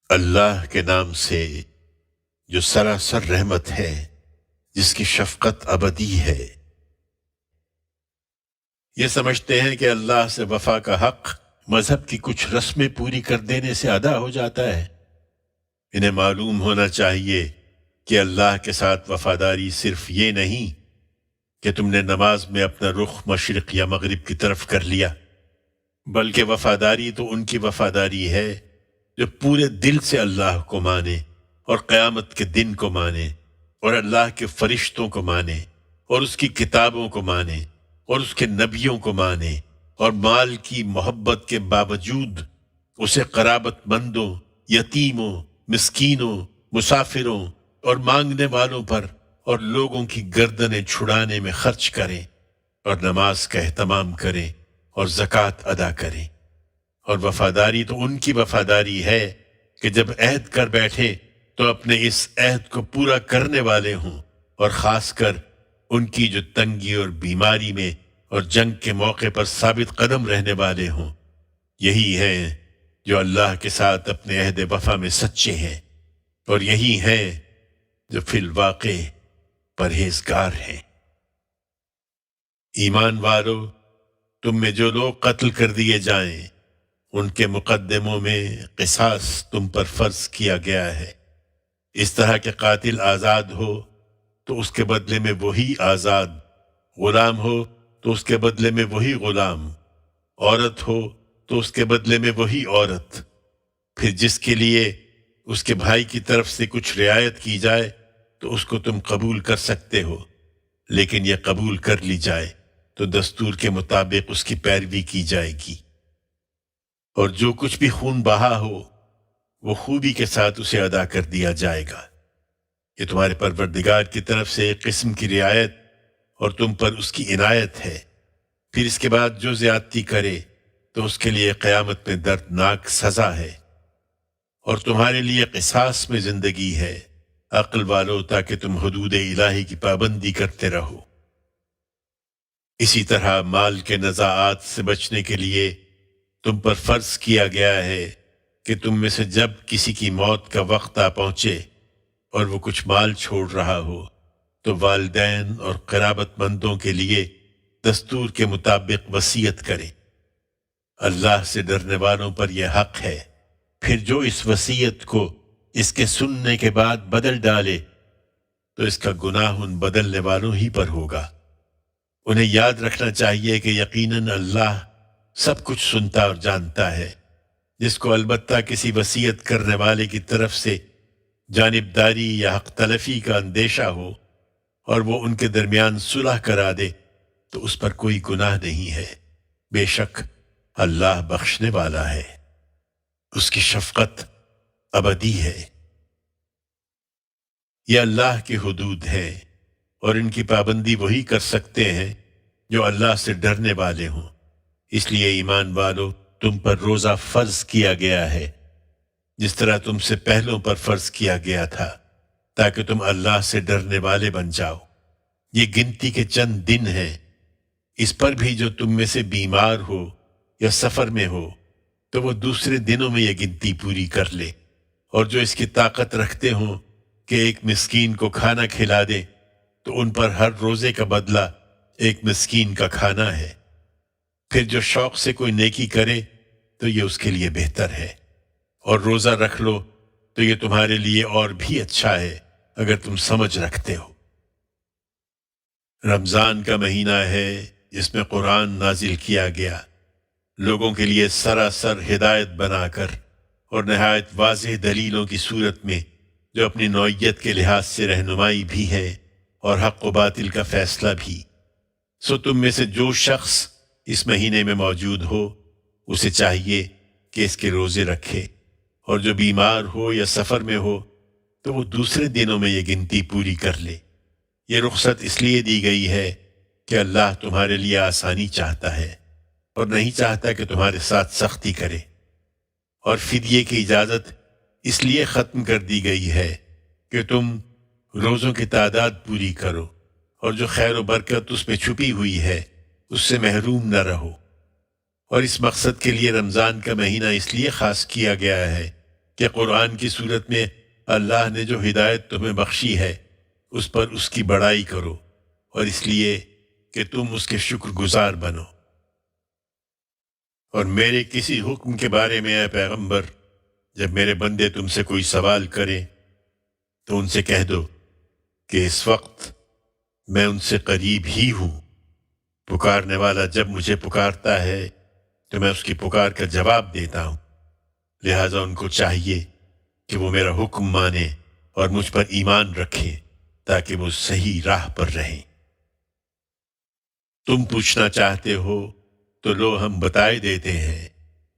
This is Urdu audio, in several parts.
اللہ کے نام سے جو سراسر رحمت ہے، جس کی شفقت ابدی ہے۔ یہ سمجھتے ہیں کہ اللہ سے وفا کا حق مذہب کی کچھ رسمیں پوری کر دینے سے ادا ہو جاتا ہے۔ انہیں معلوم ہونا چاہیے کہ اللہ کے ساتھ وفاداری صرف یہ نہیں کہ تم نے نماز میں اپنا رخ مشرق یا مغرب کی طرف کر لیا، بلکہ وفاداری تو ان کی وفاداری ہے جو پورے دل سے اللہ کو مانے اور قیامت کے دن کو مانے اور اللہ کے فرشتوں کو مانے اور اس کی کتابوں کو مانے اور اس کے نبیوں کو مانے، اور مال کی محبت کے باوجود اسے قرابت مندوں، یتیموں، مسکینوں، مسافروں اور مانگنے والوں پر اور لوگوں کی گردنیں چھڑانے میں خرچ کریں، اور نماز کا اہتمام کریں اور زکوٰۃ ادا کریں۔ اور وفاداری تو ان کی وفاداری ہے کہ جب عہد کر بیٹھے تو اپنے اس عہد کو پورا کرنے والے ہوں، اور خاص کر ان کی جو تنگی اور بیماری میں اور جنگ کے موقع پر ثابت قدم رہنے والے ہوں۔ یہی ہیں جو اللہ کے ساتھ اپنے عہد وفا میں سچے ہیں، اور یہی ہیں جو فی الواقع پرہیزگار ہیں۔ ایمان والو، تم میں جو لوگ قتل کر دیے جائیں ان کے مقدموں میں قصاص تم پر فرض کیا گیا ہے۔ اس طرح کہ قاتل آزاد ہو تو اس کے بدلے میں وہی آزاد، غلام ہو تو اس کے بدلے میں وہی غلام، عورت ہو تو اس کے بدلے میں وہی عورت۔ پھر جس کے لیے اس کے بھائی کی طرف سے کچھ رعایت کی جائے تو اس کو تم قبول کر سکتے ہو، لیکن یہ قبول کر لی جائے تو دستور کے مطابق اس کی پیروی کی جائے گی، اور جو کچھ بھی خون بہا ہو وہ خوبی کے ساتھ اسے ادا کر دیا جائے گا۔ یہ تمہارے پروردگار کی طرف سے ایک قسم کی رعایت اور تم پر اس کی عنایت ہے۔ پھر اس کے بعد جو زیادتی کرے تو اس کے لیے قیامت میں دردناک سزا ہے، اور تمہارے لیے قصاص میں زندگی ہے، عقل والو، تاکہ تم حدود الہی کی پابندی کرتے رہو۔ اسی طرح مال کے نزاعات سے بچنے کے لیے تم پر فرض کیا گیا ہے کہ تم میں سے جب کسی کی موت کا وقت آ پہنچے اور وہ کچھ مال چھوڑ رہا ہو تو والدین اور قرابت مندوں کے لیے دستور کے مطابق وصیت کرے۔ اللہ سے ڈرنے والوں پر یہ حق ہے۔ پھر جو اس وصیت کو اس کے سننے کے بعد بدل ڈالے تو اس کا گناہ ان بدلنے والوں ہی پر ہوگا۔ انہیں یاد رکھنا چاہیے کہ یقیناً اللہ سب کچھ سنتا اور جانتا ہے۔ جس کو البتہ کسی وصیت کرنے والے کی طرف سے جانبداری یا حق تلفی کا اندیشہ ہو اور وہ ان کے درمیان صلح کرا دے تو اس پر کوئی گناہ نہیں ہے۔ بے شک اللہ بخشنے والا ہے، اس کی شفقت ابدی ہے۔ یہ اللہ کی حدود ہے، اور ان کی پابندی وہی کر سکتے ہیں جو اللہ سے ڈرنے والے ہوں۔ اس لیے ایمان والو، تم پر روزہ فرض کیا گیا ہے جس طرح تم سے پہلوں پر فرض کیا گیا تھا، تاکہ تم اللہ سے ڈرنے والے بن جاؤ۔ یہ گنتی کے چند دن ہیں، اس پر بھی جو تم میں سے بیمار ہو یا سفر میں ہو تو وہ دوسرے دنوں میں یہ گنتی پوری کر لے، اور جو اس کی طاقت رکھتے ہوں کہ ایک مسکین کو کھانا کھلا دے تو ان پر ہر روزے کا بدلہ ایک مسکین کا کھانا ہے۔ پھر جو شوق سے کوئی نیکی کرے تو یہ اس کے لیے بہتر ہے، اور روزہ رکھ لو تو یہ تمہارے لیے اور بھی اچھا ہے اگر تم سمجھ رکھتے ہو۔ رمضان کا مہینہ ہے جس میں قرآن نازل کیا گیا، لوگوں کے لیے سراسر ہدایت بنا کر اور نہایت واضح دلیلوں کی صورت میں، جو اپنی نوعیت کے لحاظ سے رہنمائی بھی ہے اور حق و باطل کا فیصلہ بھی۔ سو تم میں سے جو شخص اس مہینے میں موجود ہو اسے چاہیے کہ اس کے روزے رکھے، اور جو بیمار ہو یا سفر میں ہو تو وہ دوسرے دنوں میں یہ گنتی پوری کر لے۔ یہ رخصت اس لیے دی گئی ہے کہ اللہ تمہارے لیے آسانی چاہتا ہے اور نہیں چاہتا کہ تمہارے ساتھ سختی کرے، اور فدیے کی اجازت اس لیے ختم کر دی گئی ہے کہ تم روزوں کی تعداد پوری کرو، اور جو خیر و برکت اس میں چھپی ہوئی ہے اس سے محروم نہ رہو۔ اور اس مقصد کے لیے رمضان کا مہینہ اس لیے خاص کیا گیا ہے کہ قرآن کی صورت میں اللہ نے جو ہدایت تمہیں بخشی ہے اس پر اس کی بڑائی کرو، اور اس لیے کہ تم اس کے شکر گزار بنو۔ اور میرے کسی حکم کے بارے میں اے پیغمبر، جب میرے بندے تم سے کوئی سوال کریں تو ان سے کہہ دو کہ اس وقت میں ان سے قریب ہی ہوں، پکارنے والا جب مجھے پکارتا ہے تو میں اس کی پکار کا جواب دیتا ہوں، لہٰذا ان کو چاہیے کہ وہ میرا حکم مانیں اور مجھ پر ایمان رکھیں تاکہ وہ صحیح راہ پر رہیں۔ تم پوچھنا چاہتے ہو تو لو ہم بتائے دیتے ہیں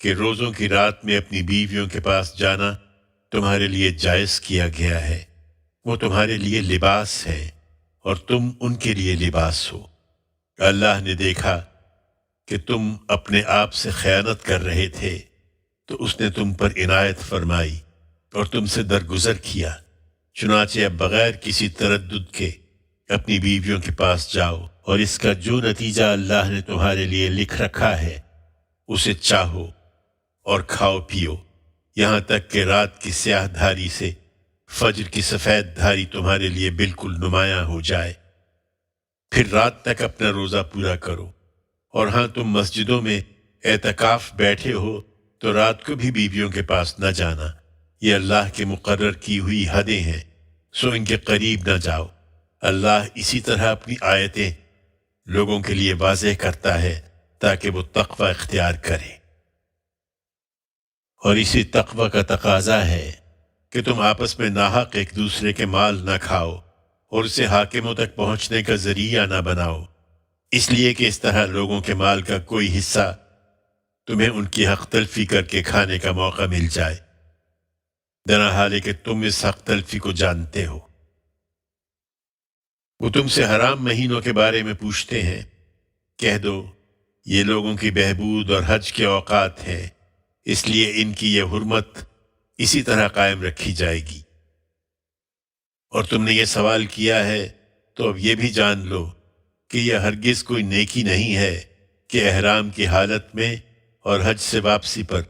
کہ روزوں کی رات میں اپنی بیویوں کے پاس جانا تمہارے لیے جائز کیا گیا ہے، وہ تمہارے لیے لباس ہے اور تم ان کے لیے لباس ہو۔ اللہ نے دیکھا کہ تم اپنے آپ سے خیانت کر رہے تھے تو اس نے تم پر عنایت فرمائی اور تم سے درگزر کیا، چنانچہ اب بغیر کسی تردد کے اپنی بیویوں کے پاس جاؤ، اور اس کا جو نتیجہ اللہ نے تمہارے لیے لکھ رکھا ہے اسے چاہو اور کھاؤ پیو، یہاں تک کہ رات کی سیاہ دھاری سے فجر کی سفید دھاری تمہارے لیے بالکل نمایاں ہو جائے، پھر رات تک اپنا روزہ پورا کرو۔ اور ہاں، تم مسجدوں میں اعتکاف بیٹھے ہو تو رات کو بھی بیویوں کے پاس نہ جانا، یہ اللہ کے مقرر کی ہوئی حدیں ہیں، سو ان کے قریب نہ جاؤ۔ اللہ اسی طرح اپنی آیتیں لوگوں کے لیے واضح کرتا ہے تاکہ وہ تقوی اختیار کریں، اور اسی تقوی کا تقاضا ہے کہ تم آپس میں ناحق ایک دوسرے کے مال نہ کھاؤ اور اسے حاکموں تک پہنچنے کا ذریعہ نہ بناؤ، اس لیے کہ اس طرح لوگوں کے مال کا کوئی حصہ تمہیں ان کی حق تلفی کر کے کھانے کا موقع مل جائے، درا حال ہے کہ تم اس حق تلفی کو جانتے ہو۔ وہ تم سے حرام مہینوں کے بارے میں پوچھتے ہیں، کہہ دو یہ لوگوں کی بہبود اور حج کے اوقات ہیں، اس لیے ان کی یہ حرمت اسی طرح قائم رکھی جائے گی۔ اور تم نے یہ سوال کیا ہے تو اب یہ بھی جان لو کہ یہ ہرگز کوئی نیکی نہیں ہے کہ احرام کی حالت میں اور حج سے واپسی پر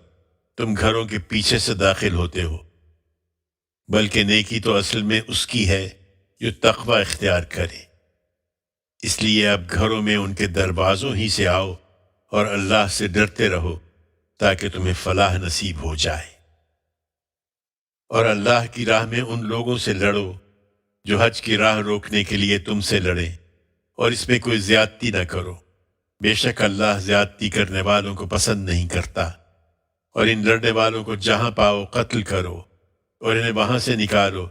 تم گھروں کے پیچھے سے داخل ہوتے ہو، بلکہ نیکی تو اصل میں اس کی ہے جو تقوی اختیار کرے۔ اس لیے اب گھروں میں ان کے دروازوں ہی سے آؤ اور اللہ سے ڈرتے رہو تاکہ تمہیں فلاح نصیب ہو جائے۔ اور اللہ کی راہ میں ان لوگوں سے لڑو جو حج کی راہ روکنے کے لیے تم سے لڑیں، اور اس میں کوئی زیادتی نہ کرو، بے شک اللہ زیادتی کرنے والوں کو پسند نہیں کرتا۔ اور ان لڑنے والوں کو جہاں پاؤ قتل کرو، اور انہیں وہاں سے نکالو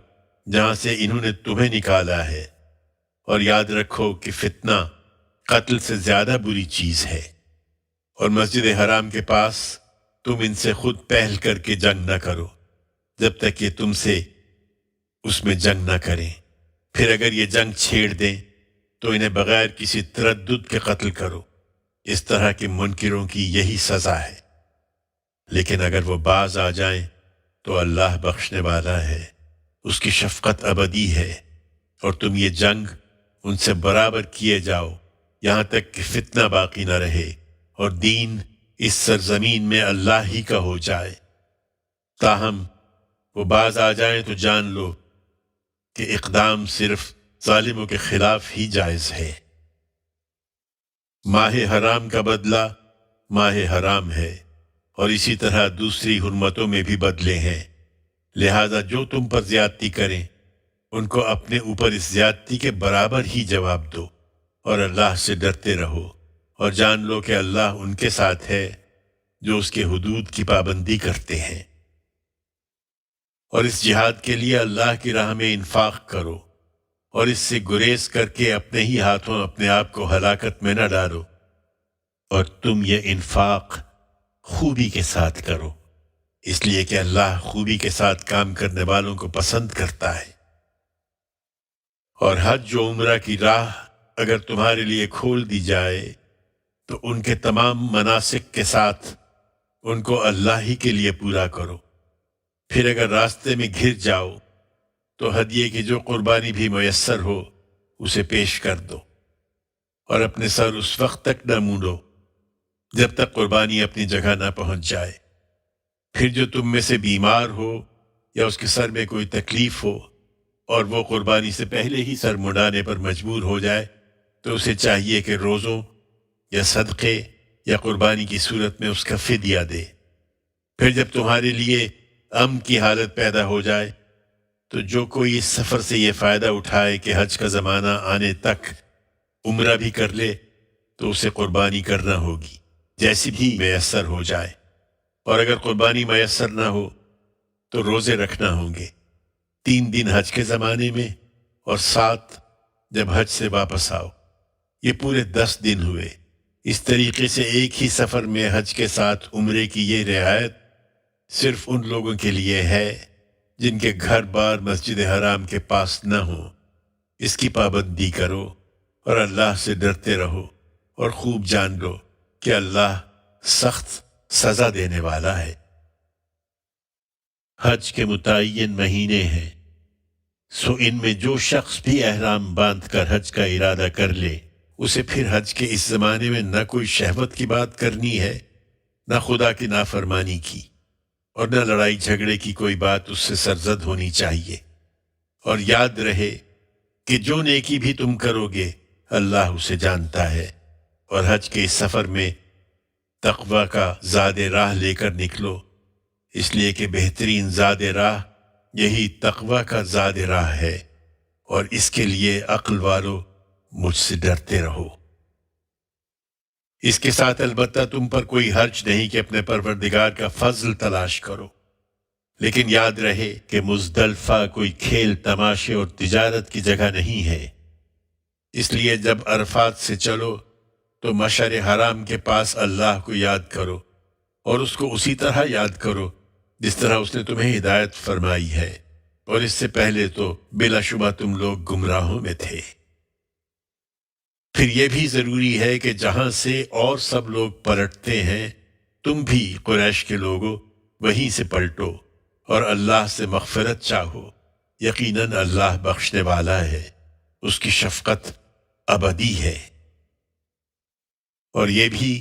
جہاں سے انہوں نے تمہیں نکالا ہے، اور یاد رکھو کہ فتنہ قتل سے زیادہ بری چیز ہے۔ اور مسجد حرام کے پاس تم ان سے خود پہل کر کے جنگ نہ کرو جب تک یہ تم سے اس میں جنگ نہ کریں، پھر اگر یہ جنگ چھیڑ دیں تو انہیں بغیر کسی تردد کے قتل کرو، اس طرح کے منکروں کی یہی سزا ہے۔ لیکن اگر وہ باز آ جائیں تو اللہ بخشنے والا ہے، اس کی شفقت ابدی ہے، اور تم یہ جنگ ان سے برابر کیے جاؤ یہاں تک کہ فتنہ باقی نہ رہے اور دین اس سرزمین میں اللہ ہی کا ہو جائے۔ تاہم وہ باز آ جائیں تو جان لو کہ اقدام صرف ظالموں کے خلاف ہی جائز ہے۔ ماہ حرام کا بدلہ ماہ حرام ہے، اور اسی طرح دوسری حرمتوں میں بھی بدلے ہیں، لہذا جو تم پر زیادتی کریں ان کو اپنے اوپر اس زیادتی کے برابر ہی جواب دو، اور اللہ سے ڈرتے رہو، اور جان لو کہ اللہ ان کے ساتھ ہے جو اس کے حدود کی پابندی کرتے ہیں۔ اور اس جہاد کے لیے اللہ کی راہ میں انفاق کرو، اور اس سے گریز کر کے اپنے ہی ہاتھوں اپنے آپ کو ہلاکت میں نہ ڈالو، اور تم یہ انفاق خوبی کے ساتھ کرو، اس لیے کہ اللہ خوبی کے ساتھ کام کرنے والوں کو پسند کرتا ہے۔ اور حج و عمرہ کی راہ اگر تمہارے لیے کھول دی جائے تو ان کے تمام مناسک کے ساتھ ان کو اللہ ہی کے لیے پورا کرو، پھر اگر راستے میں گھر جاؤ تو ہدیے کی جو قربانی بھی میسر ہو اسے پیش کر دو، اور اپنے سر اس وقت تک نہ مونڈو جب تک قربانی اپنی جگہ نہ پہنچ جائے۔ پھر جو تم میں سے بیمار ہو یا اس کے سر میں کوئی تکلیف ہو اور وہ قربانی سے پہلے ہی سر مڑانے پر مجبور ہو جائے تو اسے چاہیے کہ روزوں یا صدقے یا قربانی کی صورت میں اس کا فدیہ دے۔ پھر جب تمہارے لیے امن کی حالت پیدا ہو جائے تو جو کوئی اس سفر سے یہ فائدہ اٹھائے کہ حج کا زمانہ آنے تک عمرہ بھی کر لے تو اسے قربانی کرنا ہوگی، جیسی بھی میسر ہو جائے، اور اگر قربانی میسر نہ ہو تو روزے رکھنا ہوں گے، 3 دن حج کے زمانے میں اور 7 جب حج سے واپس آؤ، یہ پورے 10 دن ہوئے۔ اس طریقے سے ایک ہی سفر میں حج کے ساتھ عمرے کی یہ رعایت صرف ان لوگوں کے لیے ہے جن کے گھر بار مسجد حرام کے پاس نہ ہوں۔ اس کی پابندی کرو اور اللہ سے ڈرتے رہو، اور خوب جان لو کہ اللہ سخت سزا دینے والا ہے۔ حج کے متعین مہینے ہیں، سو ان میں جو شخص بھی احرام باندھ کر حج کا ارادہ کر لے، اسے پھر حج کے اس زمانے میں نہ کوئی شہوت کی بات کرنی ہے، نہ خدا کی نافرمانی کی، اور نہ لڑائی جھگڑے کی کوئی بات اس سے سرزد ہونی چاہیے۔ اور یاد رہے کہ جو نیکی بھی تم کرو گے اللہ اسے جانتا ہے، اور حج کے اس سفر میں تقوی کا زاد راہ لے کر نکلو، اس لیے کہ بہترین زاد راہ یہی تقوی کا زاد راہ ہے، اور اس کے لیے عقل والو مجھ سے ڈرتے رہو۔ اس کے ساتھ البتہ تم پر کوئی حرج نہیں کہ اپنے پروردگار کا فضل تلاش کرو، لیکن یاد رہے کہ مزدلفہ کوئی کھیل تماشے اور تجارت کی جگہ نہیں ہے، اس لیے جب عرفات سے چلو تو مشعر حرام کے پاس اللہ کو یاد کرو، اور اس کو اسی طرح یاد کرو جس طرح اس نے تمہیں ہدایت فرمائی ہے، اور اس سے پہلے تو بلا شبہ تم لوگ گمراہوں میں تھے۔ پھر یہ بھی ضروری ہے کہ جہاں سے اور سب لوگ پلٹتے ہیں تم بھی قریش کے لوگوں وہیں سے پلٹو، اور اللہ سے مغفرت چاہو، یقیناً اللہ بخشنے والا ہے، اس کی شفقت ابدی ہے۔ اور یہ بھی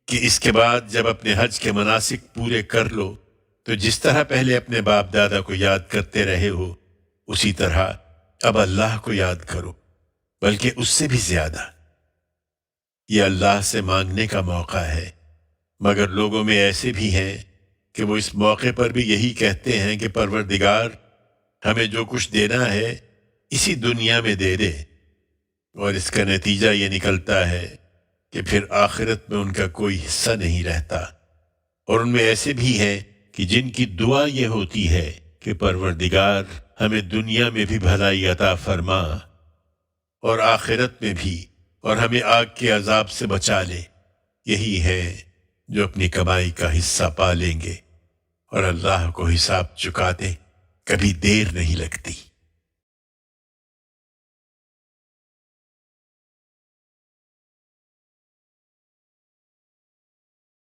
کہ اس کے بعد جب اپنے حج کے مناسک پورے کر لو تو جس طرح پہلے اپنے باپ دادا کو یاد کرتے رہے ہو اسی طرح اب اللہ کو یاد کرو، بلکہ اس سے بھی زیادہ۔ یہ اللہ سے مانگنے کا موقع ہے، مگر لوگوں میں ایسے بھی ہیں کہ وہ اس موقع پر بھی یہی کہتے ہیں کہ پروردگار ہمیں جو کچھ دینا ہے اسی دنیا میں دے دے، اور اس کا نتیجہ یہ نکلتا ہے کہ پھر آخرت میں ان کا کوئی حصہ نہیں رہتا۔ اور ان میں ایسے بھی ہیں کہ جن کی دعا یہ ہوتی ہے کہ پروردگار ہمیں دنیا میں بھی بھلائی عطا فرما اور آخرت میں بھی، اور ہمیں آگ کے عذاب سے بچا لے۔ یہی ہے جو اپنی کمائی کا حصہ پا لیں گے، اور اللہ کو حساب چکاتے کبھی دیر نہیں لگتی۔